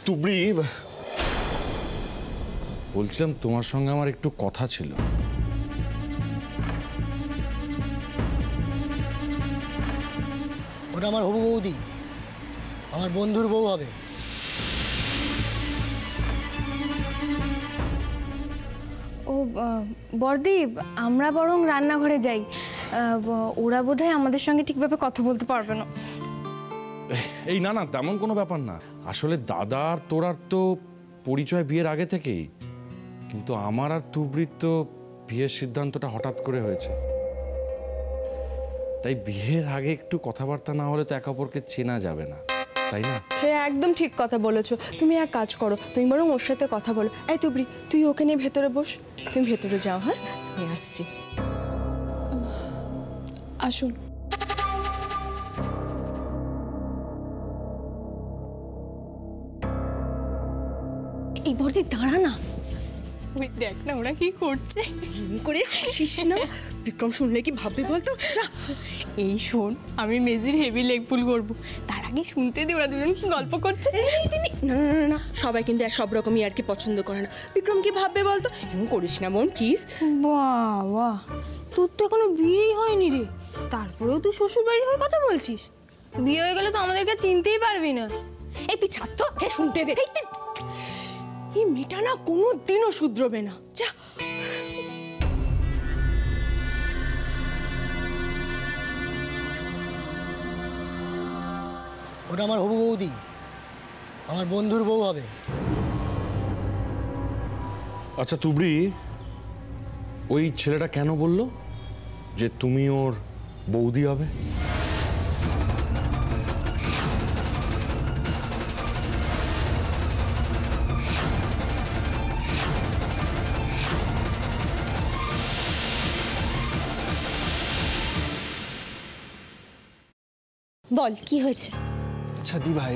তুবড়ি, বলছিলাম তোমার সঙ্গে আমার একটু কথা ছিল। ওটা আমার হবু বৌদি, আমার বন্ধুর বউ হবে। ও বর্দি, আমরা বরং রান্নাঘরে যাই, ওরা বোধহয় আমাদের সঙ্গে ঠিকভাবে কথা বলতে পারবে না। এই না না, তেমন কোনো ব্যাপার না। আসলে দাদা আর তোরার তো পরিচয় বিয়ের আগে থেকেই, কিন্তু আমার আর তুবড়ির তো বিয়ের সিদ্ধান্তটা হঠাৎ করে হয়েছে। তাই বিয়ের আগে একটু কথাবার্তা না হলে তো একে অপরকে চেনা যাবে না, তাই না? সে একদম ঠিক কথা বলেছো। তুমি এক কাজ করো, তুমি বরং ওর সাথে কথা বলো। এই তুবড়ি, তুই ওকে নিয়ে ভেতরে বস, তুমি ভেতরে যাও। হ্যাঁ, আমি আসছি। আসুন। এই বর্দি দাঁড়া না, ওই দেখ না ওরা কি করছে। করে হাসিস না, বিক্রম শুনলে কি ভাববে বলতো। এই শোন, আমি মেজির হেভি লেগ পুল করবো, তার আগে শুনতে দে ওরা দুজন কি গল্প করছে। না না না না, সবাই কিন্তু সব রকমই আর কি পছন্দ করে না। বিক্রম কি ভাববে বলতো। এমন করিস না বোন, প্লিজ। বাহ, তোর তো এখনো বিয়েই হয়নি রে, তারপরেও তুই শ্বশুর বাড়ির হয়ে কথা বলছিস। বিয়ে হয়ে গেলে তো আমাদেরকে চিনতেই পারবি না। এই তুই ছাড় তো, শুনতে দে। এই মেয়েটা না কোনোদিনও শুধরবে না। যা। ওটা আমার হবু বৌদি, আমার বন্ধুর বউ হবে। আচ্ছা তুবড়ি, ওই ছেলেটা কেন বললো যে তুমি ওর বৌদি হবে? বল কি হয়েছে? আচ্ছা দি ভাই,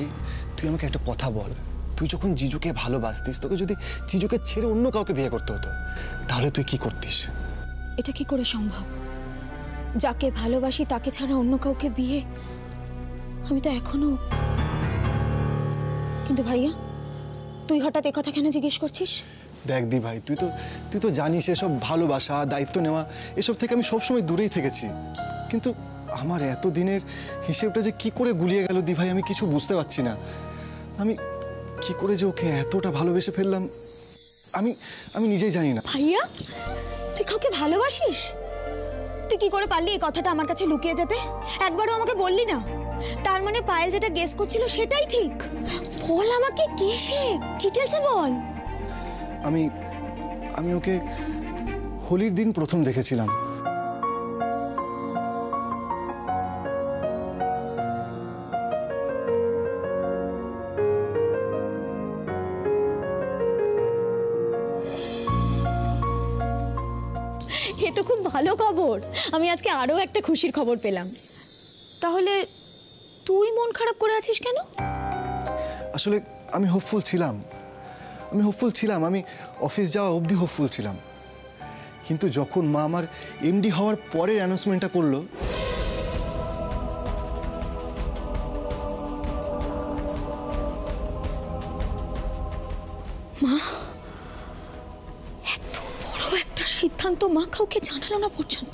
তুই আমাকে একটা কথা বল, তুই যখন জিজুকে ভালোবাসতিস, তোকে যদি জিজুকে ছেড়ে অন্য কাউকে বিয়ে করতে হতো, তাহলে তুই কি করতিস? এটা কি করে সম্ভব? যাকে ভালোবাসি তাকে ছাড়া অন্য কাউকে বিয়ে, আমি তো এখনো। কিন্তু ভাইয়া, তুই হঠাৎ একথা কেন জিজ্ঞেস করছিস? দেখ দি ভাই, তুই তো জানিস এসব ভালোবাসা, দায়িত্ব নেওয়া, এসব থেকে আমি সবসময় দূরেই থেকেছি। কিন্তু আমার এতদিনের হিসেবটা যে কি করে গুলিয়ে গেল দি ভাই, আমি কিছু বুঝতে পারছি না। আমি কি করে যে ওকে এতটা ভালোবেসে ফেললাম, আমি নিজেই জানি না। ভাইয়া, তুই কাউকে ভালোবাসিস? তুই কি করে পারলি এই কথাটা আমার কাছে লুকিয়ে যেতে? একবারও আমাকে বললি না। তার মানে পায়েল যেটা গেস করছিল সেটাই ঠিক। বল আমাকে, কে সে, ডিটেইলসে বল। আমি ওকে হোলির দিন প্রথম দেখেছিলাম। এ তো খুব ভালো খবর। আমি আজকে আরো একটা খুশির খবর পেলাম। তাহলে তুই মন খারাপ করে আছিস কেন? আসলে আমি হোপফুল ছিলাম, আমি অফিস যাওয়া অবধি হোপফুল ছিলাম। কিন্তু যখন মা আমার এমডি হওয়ার পরের অ্যানাউন্সমেন্টটা করলো, মা এত বড় একটা সিদ্ধান্ত মা কাউকে জানালো না পর্যন্ত।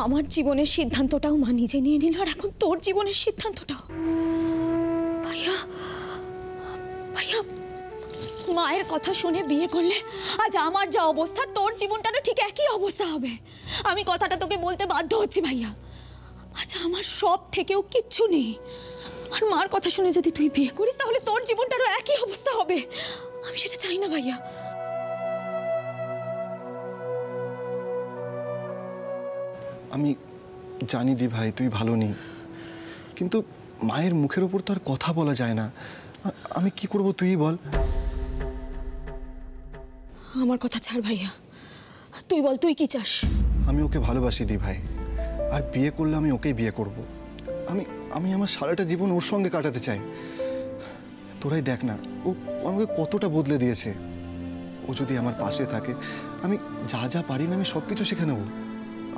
আমার জীবনের সিদ্ধান্তটাও মা নিজে নিয়ে নিল, আর এখন তোর জীবনের সিদ্ধান্তটাও। ভাইয়া, মায়ের কথা শুনে বিয়ে করলে আজ আমার যা অবস্থা, তোর জীবনটারও ঠিক একই অবস্থা হবে। আমি কথাটা তোকে বলতে বাধ্য হচ্ছি ভাইয়া। আজ আমার সব থেকেও কিচ্ছু নেই, আর মার কথা শুনে যদি তুই বিয়ে করিস তাহলে তোর জীবনটারও একই অবস্থা হবে। আমি সেটা চাই না ভাইয়া। আমি জানি দি ভাই তুই ভালো নেই, কিন্তু মায়ের মুখের ওপর তো আর কথা বলা যায় না। আমি কি করব তুই বল। আমার কথা ছাড় ভাইয়া, তুই বল তুই কি চাস? আমি ওকে ভালোবাসি দি ভাই, আর বিয়ে করলে আমি ওকেই বিয়ে করব। আমি আমার সারাটা জীবন ওর সঙ্গে কাটাতে চাই। তোরাই দেখ না ও আমাকে কতটা বদলে দিয়েছে। ও যদি আমার পাশে থাকে, আমি যা যা পারি না আমি সব কিছু শিখে নেব।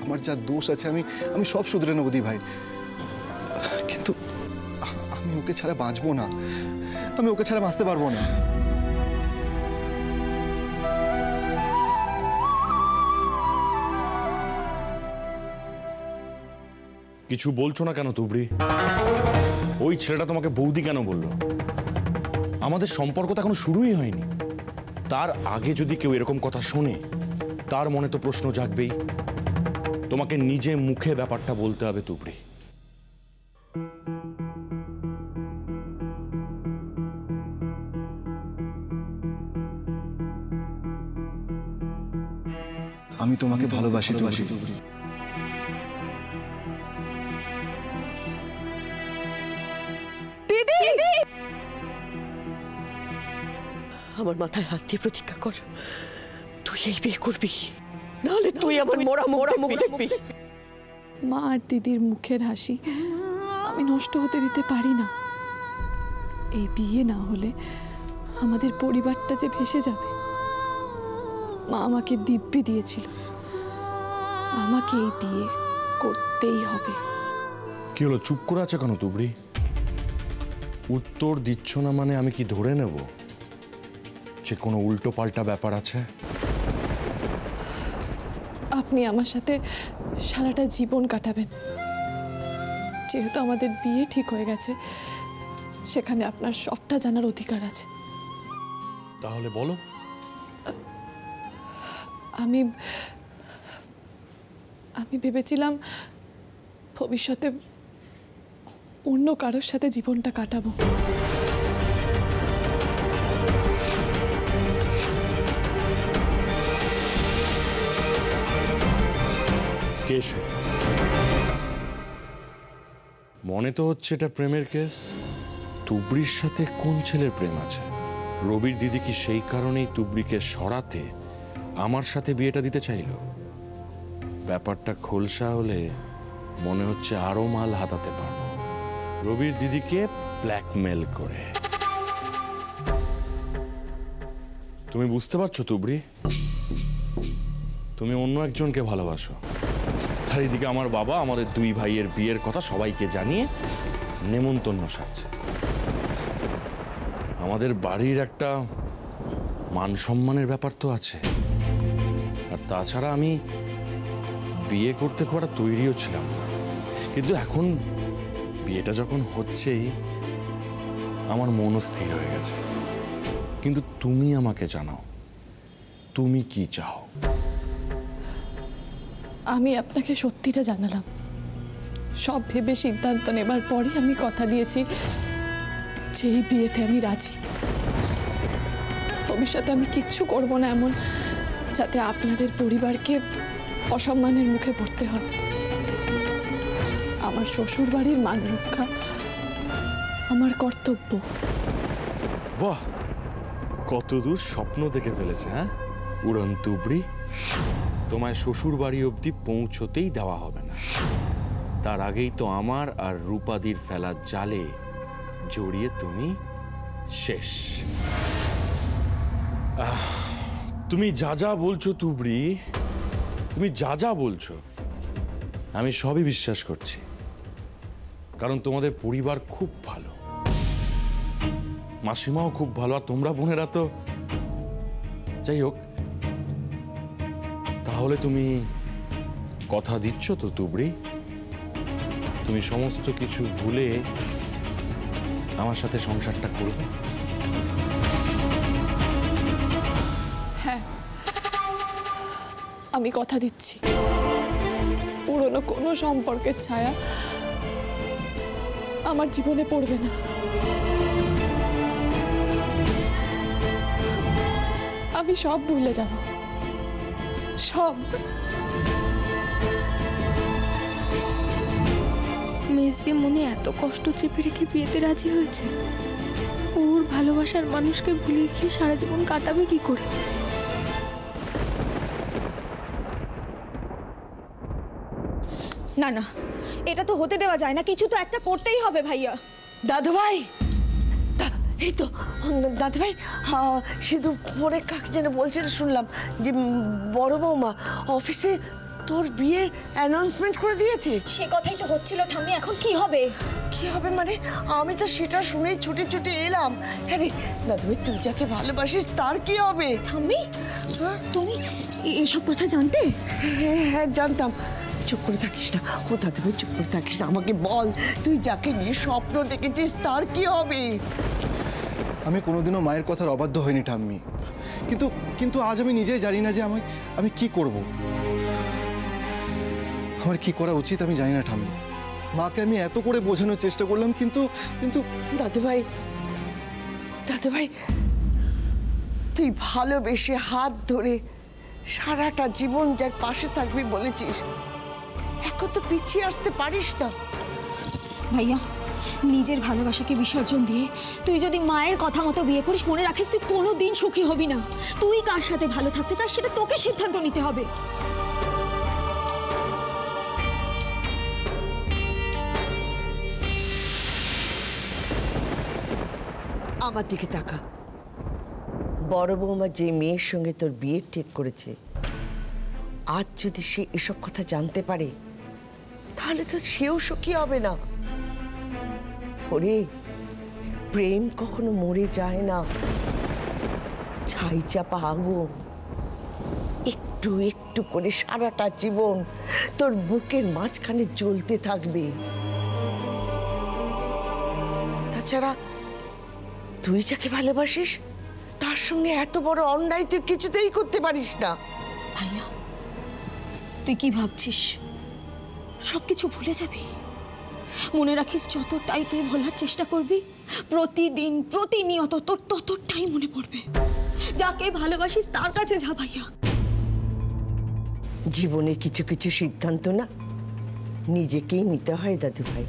আমার যা দোষ আছে আমি সব শুধরে নেব দি ভাই। কিন্তু আমি ওকে ছাড়া বাঁচবো না। আমি ওকে ছাড়া বাঁচতে পারবো না। কিছু বলছো না কেন তুবড়ি? ওই ছেলেটা তোমাকে বৌদি কেন বললো? আমাদের সম্পর্ক তো এখনো শুরুই হয়নি। তার আগে যদি কেউ এরকম কথা শোনে, তার মনে তো প্রশ্ন জাগবেই। তোমাকে নিজে মুখে ব্যাপারটা বলতে হবে তুবড়ি। আমি তোমাকে ভালোবাসি তুবড়ি। আমার মাথায় হাত দিয়ে প্রতিজ্ঞা কর, তুই এই বিয়ে করবি, নাহলে তুই আমার মোরা মোরা মুখ দেখবি। মা আর দিদির মুখের হাসি আমি নষ্ট হতে দিতে পারি না। এই বিয়ে না হলে আমাদের পরিবারটা যে ভেসে যাবে। মা আমাকে দিব্যি দিয়েছিল, আমাকে এই বিয়ে করতেই হবে। কি হলো, চুপ করে আছো কেন তুবড়ি? উত্তর দিচ্ছ না মানে আমি কি ধরে নেব যে কোনো উল্টো পাল্টা ব্যাপার আছে? আপনি আমার সাথে সারাটা জীবন কাটাবেন। যেহেতু আমাদের বিয়ে ঠিক হয়ে গেছে, সেখানে আপনার সবটা জানার অধিকার আছে। তাহলে বলো। আমি আমি ভেবেছিলাম ভবিষ্যতে অন্য কারোর সাথে জীবনটা কাটাবো। কেস মনে তো হচ্ছে এটা প্রেমের কেস। তুবড়ির সাথে কোন ছেলের প্রেম আছে? রবির দিদি কি সেই কারণেই তুবড়িকে সরাতে আমার সাথে বিয়েটা দিতে চাইল? ব্যাপারটা খোলসা হলে মনে হচ্ছে আরো মাল হাতাতে পারবো রবির দিদিকে ব্ল্যাকমেল করে। তুমি বুঝতে পারছো তুবড়ি? তুমি অন্য একজনকে ভালোবাসো, আর এদিকে আমার বাবা আমাদের দুই ভাইয়ের বিয়ের কথা সবাইকে জানিয়ে নেমন্তন্ন সারছে। আমাদের বাড়ির একটা মান সম্মানের ব্যাপার তো আছে। আর তাছাড়া আমি বিয়ে করতে খুব একটা তৈরিও ছিলাম না, কিন্তু এখন বিয়েটা যখন হচ্ছেই আমার মনও স্থির হয়ে গেছে। কিন্তু তুমি আমাকে জানাও, তুমি কি চাও? আমি আপনাকে সত্যিটা জানালাম। সব ভেবে সিদ্ধান্ত নেবার পরই আমি কথা দিয়েছি যে এই বিয়েতে আমি রাজি। ভবিষ্যতে আমি কিচ্ছু করব না এমন যাতে আপনাদের পরিবারকে অসম্মানের মুখে পড়তে হয়। আমার শ্বশুর বাড়ির মান রক্ষা আমার কর্তব্য। বাহ, কতদূর স্বপ্ন দেখে ফেলেছে। হ্যাঁ উড়ন তুবড়ি, তোমায় শ্বশুর বাড়ি অবধি পৌঁছতেই দেওয়া হবে না। তার আগেই তো আমার আর রূপাদির ফেলা জালে জড়িয়ে তুমি শেষ। তুমি যা যা বলছো তুবড়ি, তুমি যা যা বলছো আমি সবই বিশ্বাস করছি, কারণ তোমাদের পরিবার খুব ভালো, মাসিমাও খুব ভালো, আর তোমরা বোনেরা তো। যাই হোক, তাহলে তুমি কথা দিচ্ছ তো তুবড়ি? তুমি সমস্ত কিছু ভুলে আমার সাথে সংসারটা করবে? হ্যাঁ, আমি কথা দিচ্ছি পুরনো কোনো সম্পর্কের ছায়া আমার জীবনে পড়বে না। আমি সব ভুলে যাব, সব। মেসি মনে এত কষ্ট চেপে রেখে বিয়েতে রাজি হয়েছে। ওর ভালোবাসার মানুষকে ভুলে গিয়ে সারা জীবন কাটাবে কি করে? না না, এটা তো হতে দেওয়া যায় না। কিছু তো একটা করতেই হবে ভাইয়া। দাদু ভাই, এই তো দাদু ভাই, সিধু পরে কাকে যেন বলছিল শুনলাম যে বড় বৌমা অফিসে তোর বিয়ের অ্যানাউন্সমেন্ট করে দিয়েছে? সে কথাই তো হচ্ছিল ঠাম্মি, এখন কি হবে? কি হবে মানে? আমি তো সেটা শুনেই ছুটে ছুটে এলাম। হ্যাঁ রে দাদু ভাই, তুই যাকে ভালোবাসিস তার কি হবে? ঠাম্মি, তুমি এসব কথা জানতে? হ্যাঁ হ্যাঁ জানতাম। চুপ করে থাকিস না, ও দাদু ভাই চুপ করে থাকিস না, আমাকে বল তুই যাকে নিয়ে স্বপ্ন দেখেছিস তার কি হবে? আমি কোনোদিনও মায়ের কথার অবাধ্য হইনি ঠাম্মি, কিন্তু কিন্তু আজ আমি নিজেই জানি না যে আমি কি করব। আমার কি করা উচিত আমি জানি না ঠাম্মি। মাকে আমি এত করে বোঝানোর চেষ্টা করলাম, কিন্তু কিন্তু দাদু ভাই, দাদু ভাই, তুই ভালোবেসে হাত ধরে সারাটা জীবন যার পাশে থাকবি বলেছিস, এখন তো পিছিয়ে আসতে পারিস না। ভাইয়া, নিজের ভালোবাসাকে বিসর্জন দিয়ে তুই যদি মায়ের কথা মতো বিয়ে করিস, মনে রাখিস তুই কোনোদিন সুখী হবি না। তুই কার সাথে ভালো থাকতে চাস সেটা তোকে সিদ্ধান্ত নিতে হবে। আমার দিকে তাকা। বড় বৌমা যে মেয়ের সঙ্গে তোর বিয়ে ঠিক করেছে, আজ যদি সে এসব কথা জানতে পারে তাহলে তো সেও সুখী হবে না। ওরে, প্রেম কখনো মরে যায় না, ছাই চাপা আগুন। একটু একটু করে সারাটা জীবন তোর বুকের মাঝখানে জ্বলতে থাকবে। তাছাড়া তুই যাকে ভালোবাসিস তার সঙ্গে এত বড় অন্যায় তুই কিছুতেই করতে পারিস না। ভাইয়া, তুই কি ভাবছিস সবকিছু ভুলে যাবি? মনে রাখিস যতটাই তুই ভোলার চেষ্টা করবি, প্রতিদিন প্রতিনিয়ত তোর ততটাই মনে পড়বে। যাকে ভালোবাসিস তার কাছে যা ভাইয়া। জীবনে কিছু কিছু সিদ্ধান্ত না নিজেকেই নিতে হয় দাদু ভাই।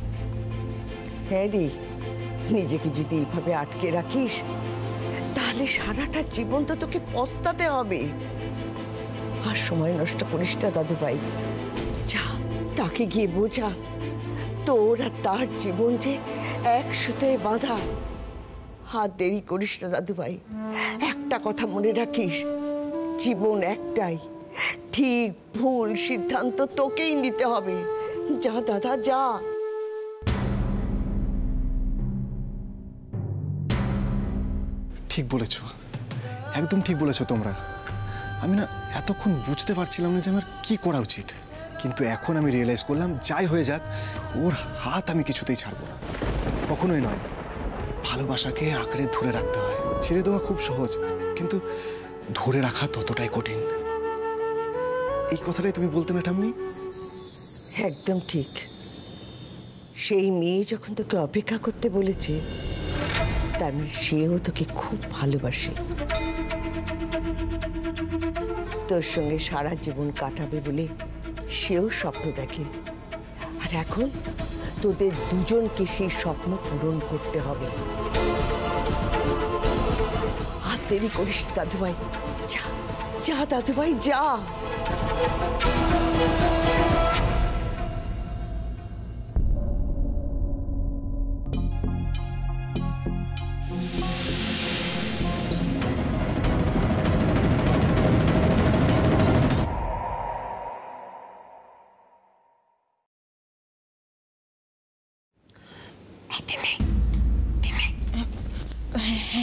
হ্যাঁ রে, নিজেকে যদি এইভাবে আটকে রাখিস তাহলে সারাটা জীবন তো তোকে পস্তাতে হবে। আর সময় নষ্ট করিস না দাদু ভাই, যা তাকে গিয়ে বোঝা তোর আর তার জীবন যে এক সুতোয় বাঁধা। হাত দেরি করিস না দাদু ভাই, একটা কথা মনে রাখিস, জীবন একটাই, ঠিক ভুল সিদ্ধান্ত তোকেই নিতে হবে। যা দাদা যা। ঠিক বলেছ, একদম ঠিক বলেছ তোমরা। আমি না এতক্ষণ বুঝতে পারছিলাম না যে আমার কি করা উচিত, কিন্তু এখন আমি রিয়েলাইজ করলাম যাই হয়ে যাক ওর হাত আমি কিছুতেই ছাড়বো না, কখনোই নয়। ভালোবাসাকে আঁকড়ে ধরে রাখতে হয়, ছেড়ে দেওয়া খুব সহজ, কিন্তু ধরে রাখা ততটাই কঠিন। এই কথাটাই তুমি বলতে না ঠাম্মি? একদম ঠিক। সেই মেয়ে যখন তোকে অপেক্ষা করতে বলেছে, তার মানে সেও তোকে খুব ভালোবাসে, তোর সঙ্গে সারা জীবন কাটাবে বলে সেও স্বপ্ন দেখে। আর এখন তোদের দুজনকে সেই স্বপ্ন পূরণ করতে হবে। আর দেরি করিস দাদু ভাই, যা যা দাদু ভাই যা।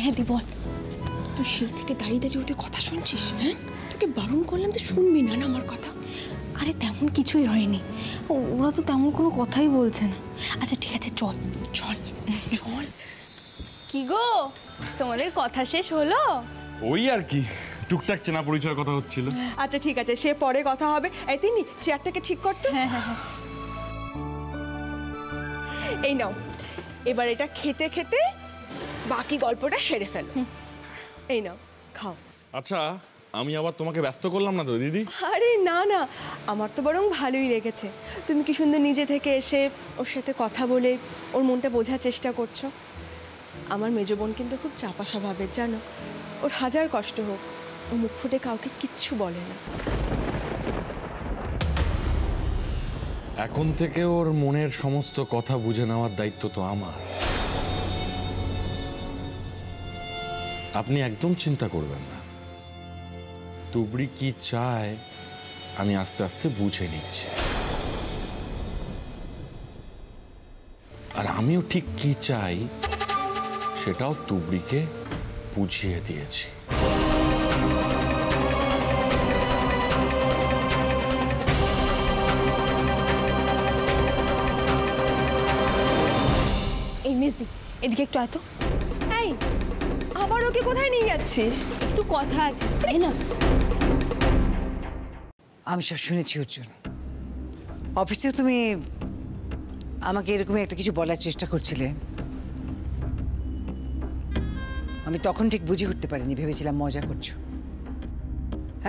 হ্যাঁ দি বল, তুই সেই থেকে দাঁড়িয়ে দাঁড়িয়ে ওদের কথা শুনছিস? হ্যাঁ, তোকে বারণ করলাম তো শুনবি না না আমার কথা। আরে তেমন কিছুই হয়নি, ওরা তো তেমন কোনো কথাই বলছে না। আচ্ছা ঠিক আছে, চল চল চল। কি গো, তোমাদের কথা শেষ হলো? ওই আর কি, টুকটাক চেনা পরিচয়ের কথা হচ্ছিল। আচ্ছা ঠিক আছে, সে পরে কথা হবে। এই তিনি চেয়ারটাকে ঠিক করতে। হ্যাঁ হ্যাঁ হ্যাঁ। এই নাও, এবার এটা খেতে খেতে বাকি গল্পটা সেরে ফেলো। এই নাও খাও। আচ্ছা, আমি আবার তোমাকে ব্যস্ত করলাম না তো দিদি? আরে না না, আমার তো বরং ভালোই লেগেছে। তুমি কি সুন্দর নিজে থেকে এসে ওর সাথে কথা বলে ওর মনটা বোঝার চেষ্টা করছো। আমার মেজ বোন কিন্তু খুব চাপা স্বভাবের, জানো। ওর হাজার কষ্ট হোক, ও মুখ ফুটে কাউকে কিচ্ছু বলে না। এখন থেকে ওর মনের সমস্ত কথা বুঝে নেওয়ার দায়িত্ব তো আমার। আপনি একদম চিন্তা করবেন না। তুবড়ি কি চায় আমি আস্তে আস্তে বুঝে নিচ্ছি। আর আমিও ঠিক কি চাই সেটাও তুবড়িকে বুঝিয়ে দিয়েছি। এই মেজি, এদিকে একটু আয় তো। এই আবার ওকে কোথায় নিয়ে যাচ্ছিস? একটু কথা আছে, তাই না? আমি সব শুনেছি অর্জুন। অফিসে তুমি আমাকে এরকমই একটা কিছু বলার চেষ্টা করছিলে। আমি তখন ঠিক বুঝে উঠতে পারিনি, ভেবেছিলাম মজা করছো।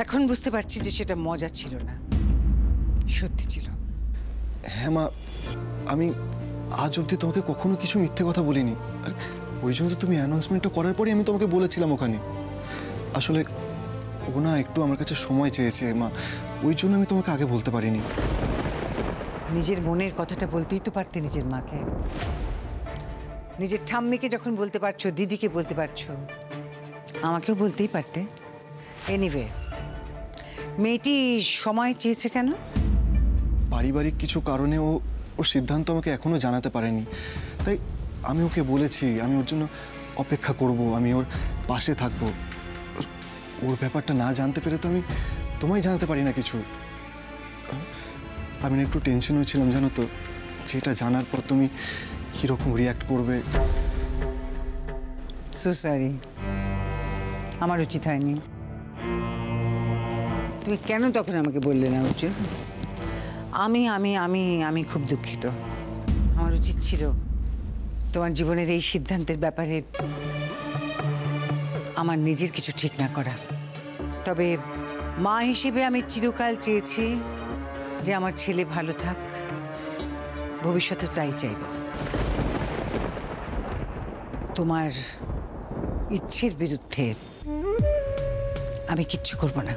এখন বুঝতে পারছি যে সেটা মজা ছিল না, সত্যি ছিল। হ্যাঁ মা, আমি আজ অবধি তোমাকে কখনো কিছু মিথ্যে কথা বলিনি। আর ওই জন্য তো তুমি অ্যানাউন্সমেন্টটা করার পরে আমি তোমাকে বলেছিলাম ওখানে। আসলে ও না একটু আমার কাছে সময় চেয়েছে মা, ওই জন্য আমি তোমাকে আগে বলতে পারিনি। নিজের মনের কথাটা বলতেই তো পারতে নিজের মাকে। নিজের ঠাম্মিকে যখন বলতে পারছো, দিদিকে বলতে পারছো, আমাকেও বলতেই পারতে। এনিওয়ে, মেয়েটি সময় চেয়েছে কেন? পারিবারিক কিছু কারণে ওর সিদ্ধান্ত আমাকে এখনো জানাতে পারেনি। তাই আমি ওকে বলেছি আমি ওর জন্য অপেক্ষা করব, আমি ওর পাশে থাকবো। ওর ব্যাপারটা না জানতে পেরে তো আমি তোমায় জানাতে পারি না কিছু। আমি না একটু টেনশন হয়েছিলাম জানো তো, যেটা জানার পর তুমি কীরকম রিয়াক্ট করবে। সো সরি, আমার উচিত হয়নি। তুমি কেন তখন আমাকে বললে না অর্জুন? আমি আমি আমি আমি খুব দুঃখিত। আমার উচিত ছিল তোমার জীবনের এই সিদ্ধান্তের ব্যাপারে আমার নিজের কিছু ঠিক না করা। তবে মা হিসেবে আমি চিরকাল চেয়েছি যে আমার ছেলে ভালো থাক, ভবিষ্যতে তাই চাইব। তোমার ইচ্ছের বিরুদ্ধে আমি কিচ্ছু করব না।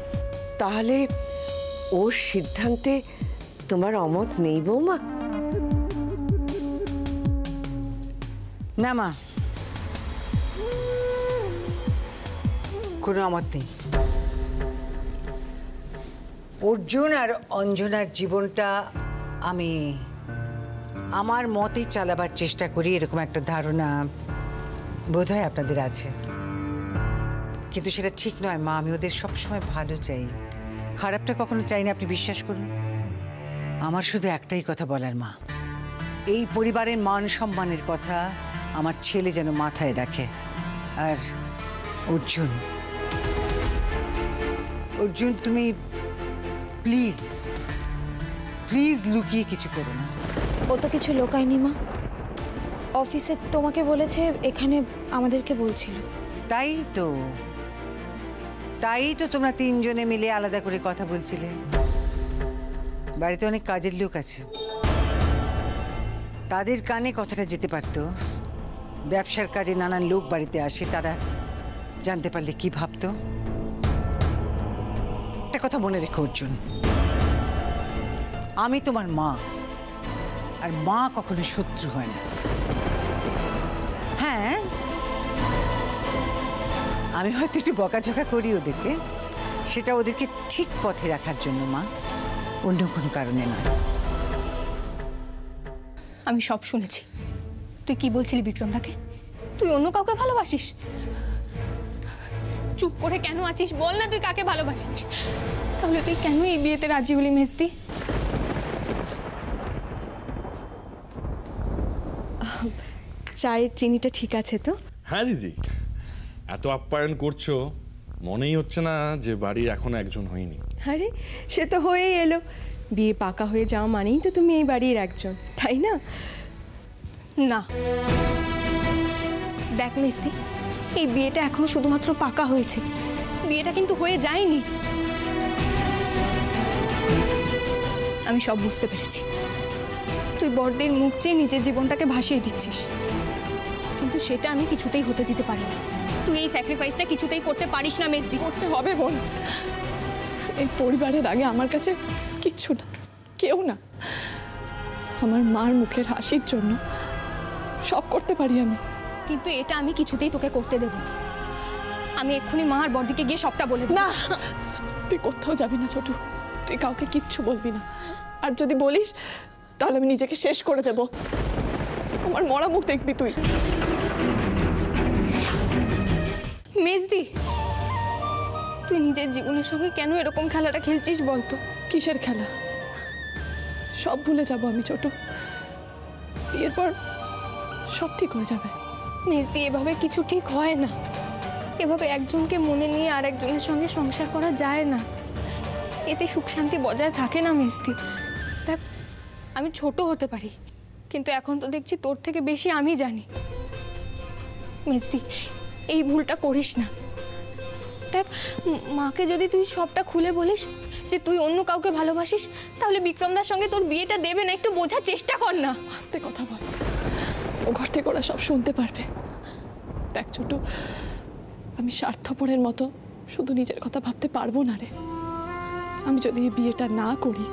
তাহলে ওর সিদ্ধান্তে তোমার অমত নেই বৌমা? না মা, কোনো অমত নেই। অর্জুন আর অঞ্জনার জীবনটা আমি আমার মতেই চালাবার চেষ্টা করি, এরকম একটা ধারণা বোধহয় আপনাদের আছে। কিন্তু সেটা ঠিক নয় মা, আমি ওদের সবসময় ভালো চাই, খারাপটা কখনো চাই না, আপনি বিশ্বাস করুন। আমার শুধু একটাই কথা বলার মা, এই পরিবারের মান সম্মানের কথা আমার ছেলে যেন মাথায় রাখে। আর অর্জুন, অর্জুন তুমি প্লিজ প্লিজ লুকিয়ে কিছু করো না। ও তো কিছু লোকায়নি মা, অফিসে তোমাকে বলেছে, এখানে আমাদেরকে বলছিল। তাই তো তোমরা তিনজনে মিলে আলাদা করে কথা বলছিলে। বাড়িতে অনেক কাজের লোক আছে, তাদের কানে কথাটা যেতে পারতো। ব্যবসার কাজে নানান লোক বাড়িতে আসে, তারা জানতে পারলে কি ভাবতো। একটা কথা মনে রেখো অর্জুন, আমি তোমার মা, আর মা কখনো শত্রু হয় না। হ্যাঁ, আমি হয়তো একটু বকাঝকা করি ওদেরকে, সেটা ওদেরকে ঠিক পথে রাখার জন্য মা, অন্য কোনো কারণে নয়। আমি সব শুনেছি। তুই কি বলছিলি বিক্রমদাকে? তুই অন্য কাউকে ভালোবাসিস? চুপ করে কেন আছিস? বল না তুই কাকে ভালোবাসিস। তাহলে তুই কেন এই বিয়েতে রাজি হলি মেজদি? চায়ের চিনিটা ঠিক আছে তো? হ্যাঁ দিদি, এত আপ্যায়ন করছো, মনেই হচ্ছে না যে বাড়ির এখনো একজন হয়নি। আরে সে তো হয়েই এলো, বিয়ে পাকা হয়ে যাওয়া মানেই তো তুমি এই বাড়ির একজন, তাই না? না দেখ মেজদি, এই বিয়েটা এখনো শুধুমাত্র পাকা হয়েছে, বিয়েটা কিন্তু হয়ে যায়নি। আমি সব বুঝতে পেরেছি। তুই বড়দের মুখ চেয়ে নিজের জীবনটাকে ভাসিয়ে দিচ্ছিস, কিন্তু সেটা আমি কিছুতেই হতে দিতে পারি না। তুই এই স্যাক্রিফাইসটা কিছুতেই করতে পারিস না মেজদি। করতে হবে বোন, এই পরিবারের আগে আমার কাছে কিচ্ছু না, কেউ না। আমার মার মুখের হাসির জন্য সব করতে পারি আমি, কিন্তু এটা আমি কিছুতেই তোকে করতে দেব না। আমি এক্ষুনি মা আর বড়দিকে গিয়ে সবটা বলে দেব। না, তুই কোথাও যাবি না ছোটু, তুই কাউকে কিচ্ছু বলবি না, আর যদি বলিস তাহলে আমি নিজেকে শেষ করে দেব। আমার মরা মুখ দেখবি তুই। মেজদি, তুই নিজের জীবনের সঙ্গে কেন এরকম খেলাটা খেলছিস বলতো? কিসের খেলা? সব ভুলে যাব আমি ছোটু, বিয়ের পর সব ঠিক হয়ে যাবে। মেজদি, এভাবে কিছু ঠিক হয় না। এভাবে একজনকে মনে নিয়ে আর একজনের সঙ্গে সংসার করা যায় না। এতে সুখ শান্তি বজায় থাকে না মেজদি। দেখ, আমি ছোট হতে পারি, কিন্তু এখন তো দেখছি তোর থেকে বেশি আমি জানি। মেজদি, এই ভুলটা করিস না। দেখ, মাকে যদি তুই সবটা খুলে বলিস যে তুই অন্য কাউকে ভালোবাসিস, তাহলে বিক্রমদার সঙ্গে তোর বিয়েটা দেবে না। একটু বোঝার চেষ্টা কর না। আস্তে কথা বল, ও ঘর থেকে ওরা সব শুনতে পারবে। দেখ ছোটু, আমি স্বার্থপরের মতো শুধু নিজের কথা ভাবতে পারবো না রে। আমি যদি এই বিয়েটা না করি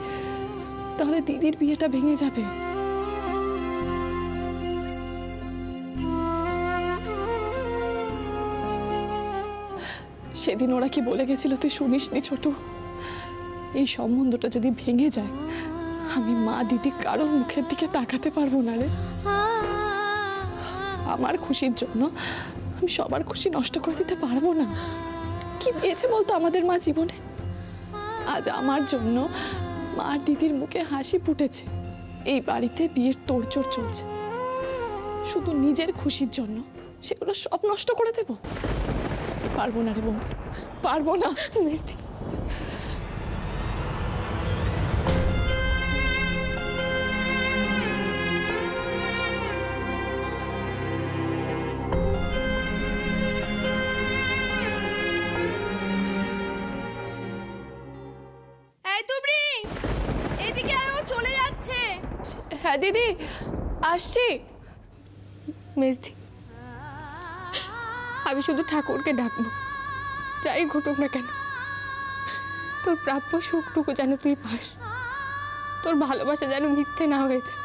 তাহলে দিদির বিয়েটা ভেঙে যাবে। সেদিন ওরা কি বলে গেছিল তুই শুনিসনি ছোটু? এই সম্বন্ধটা যদি ভেঙে যায়, আমি মা দিদি কারোর মুখের দিকে তাকাতে পারবো না রে। আমার খুশির জন্য আমি সবার খুশি নষ্ট করে দিতে পারবো না। কি পেয়েছে বলতো আমাদের মা জীবনে? আজ আমার জন্য মার দিদির মুখে হাসি ফুটেছে। এই বাড়িতে বিয়ের তোড়জোড় চলছে, শুধু নিজের খুশির জন্য সেগুলো সব নষ্ট করে দেব? পারবো না রে বোন, পারবো না। মেজদি, হ্যাঁ দিদি, আসছি। মেজদি, আমি শুধু ঠাকুরকে ডাকবো, যাই ঘটুক না কেন তোর প্রাপ্য সুখটুকু যেন তুই পাস। তোর ভালোবাসা যেন মিথ্যে না হয়ে যায়।